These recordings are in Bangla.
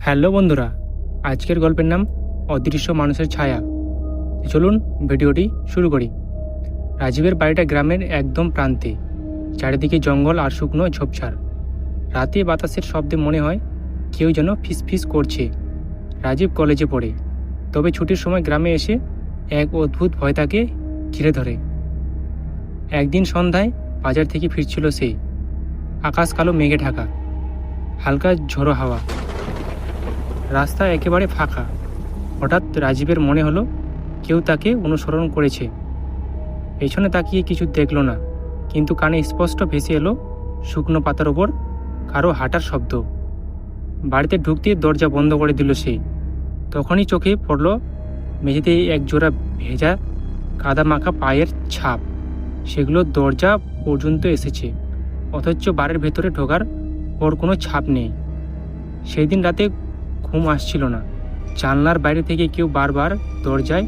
হ্যালো বন্ধুরা, আজকের গল্পের নাম অদৃশ্য মানুষের ছায়া। চলুন ভিডিওটি শুরু করি। রাজীবের বাড়িটা গ্রামের একদম প্রান্তে, চারিদিকে জঙ্গল আর শুকনো ঝোপঝাড়। রাতে বাতাসের শব্দে মনে হয় কেউ যেন ফিসফিস করছে। রাজীব কলেজে পড়ে, তবে ছুটির সময় গ্রামে এসে এক অদ্ভুত ভয় তাকে ঘিরে ধরে। একদিন সন্ধ্যায় বাজার থেকে ফিরছিল সে। আকাশ কালো মেঘে ঢাকা, হালকা ঝোড়ো হাওয়া, রাস্তা একেবারে ফাঁকা। হঠাৎ রাজীবের মনে হলো কেউ তাকে অনুসরণ করেছে। পেছনে তাকিয়ে কিছু দেখল না, কিন্তু কানে স্পষ্ট ভেসে এলো শুকনো পাতার ওপর কারো হাঁটার শব্দ। বাড়িতে ঢুকতে দরজা বন্ধ করে দিল সে। তখনই চোখে পড়ল মেঝেতে এক জোড়া ভেজা কাদা মাখা পায়ের ছাপ। সেগুলো দরজা পর্যন্ত এসেছে, অথচ বাড়ির ভেতরে ঢোকার পর কোনো ছাপ নেই। সেই দিন রাতে ঘুম আসছিল না। জানলার বাইরে থেকে কেউ বারবার দরজায়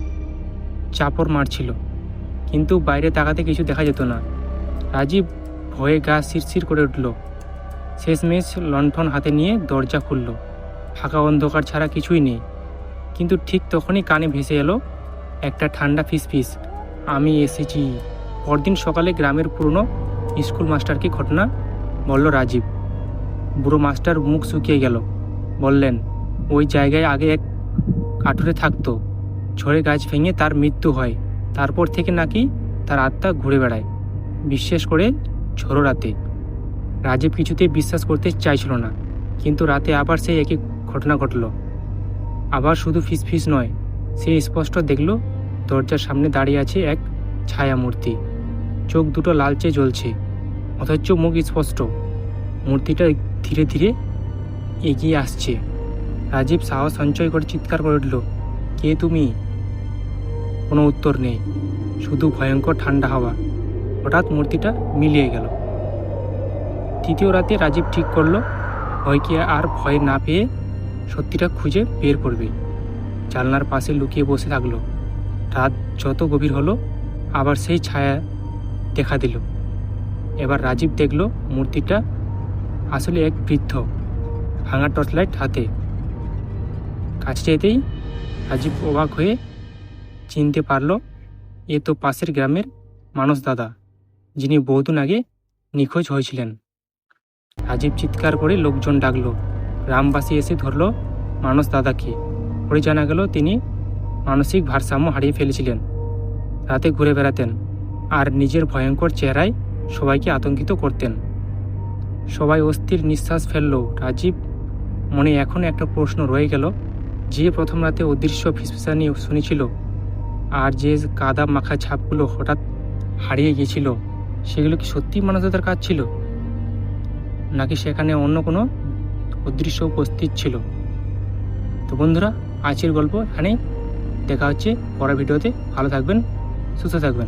চাপড় মারছিল, কিন্তু বাইরে তাকাতে কিছু দেখা যেত না। রাজীব ভয়ে গা শিরশির করে উঠল। শেষমেশ লণ্ঠন হাতে নিয়ে দরজা খুলল। ফাঁকা অন্ধকার ছাড়া কিছুই নেই, কিন্তু ঠিক তখনই কানে ভেসে এলো একটা ঠান্ডা ফিসফিস, আমি এসেছি। পরদিন সকালে গ্রামের পুরনো স্কুল মাস্টারকে ঘটনা বলল রাজীব। বুড়ো মাস্টার মুখ শুকিয়ে গেল। বললেন, ওই জায়গায় আগে এক কাঠুরে থাকতো, ঝড়ে গাছ ভেঙে তার মৃত্যু হয়। তারপর থেকে নাকি তার আত্মা ঘুরে বেড়ায়, বিশেষ করে ঝড়ো রাতে। রাজীব কিছুতেই বিশ্বাস করতে চাইছিল না, কিন্তু রাতে আবার সেই একই ঘটনা ঘটল। আবার শুধু ফিসফিস নয়, সে স্পষ্ট দেখল দরজার সামনে দাঁড়িয়ে আছে এক ছায়া মূর্তি। চোখ দুটো লালচে জ্বলছে, অথচ মুখ স্পষ্ট। মূর্তিটা ধীরে ধীরে এগিয়ে আসছে। রাজীব সাহস সঞ্চয় করে চিৎকার করে উঠল, কে তুমি? কোনো উত্তর নেই, শুধু ভয়ঙ্কর ঠান্ডা হাওয়া। হঠাৎ মূর্তিটা মিলিয়ে গেল। তৃতীয় রাতে রাজীব ঠিক করলো ভয়কে আর ভয় না পেয়ে সত্যিটা খুঁজে বের করবে। জানলার পাশে লুকিয়ে বসে থাকলো। রাত যত গভীর হলো, আবার সেই ছায়া দেখা দিল। এবার রাজীব দেখল মূর্তিটা আসলে এক বৃদ্ধ, ভাঙা টর্চলাইট হাতে। কাছে যেতেই রাজীব অবাক হয়ে চিনতে পারল, এ তো পাশের গ্রামের মানস দাদা, যিনি বহুদিন আগে নিখোঁজ হয়েছিলেন। রাজীব চিৎকার করে লোকজন ডাকলো। গ্রামবাসী এসে ধরল মানস দাদাকে। পরে জানা গেল তিনি মানসিক ভারসাম্য হারিয়ে ফেলেছিলেন। রাতে ঘুরে বেড়াতেন আর নিজের ভয়ঙ্কর চেহারায় সবাইকে আতঙ্কিত করতেন। সবাই অস্থির নিঃশ্বাস ফেলল। রাজীব মনে এখন একটা প্রশ্ন রয়ে গেল, যে প্রথম রাতে অদৃশ্য ফিসফিসানি শুনেছিল আর যে কাদা মাখা ছাপগুলো হঠাৎ হারিয়ে গিয়েছিল, সেগুলো কি সত্যি মানবতার কাজ ছিল, নাকি সেখানে অন্য কোনো অদৃশ্য উপস্থিত ছিল? তো বন্ধুরা, আজকের গল্প এখানেই। দেখা হচ্ছে পরের ভিডিওতে। ভালো থাকবেন, সুস্থ থাকবেন।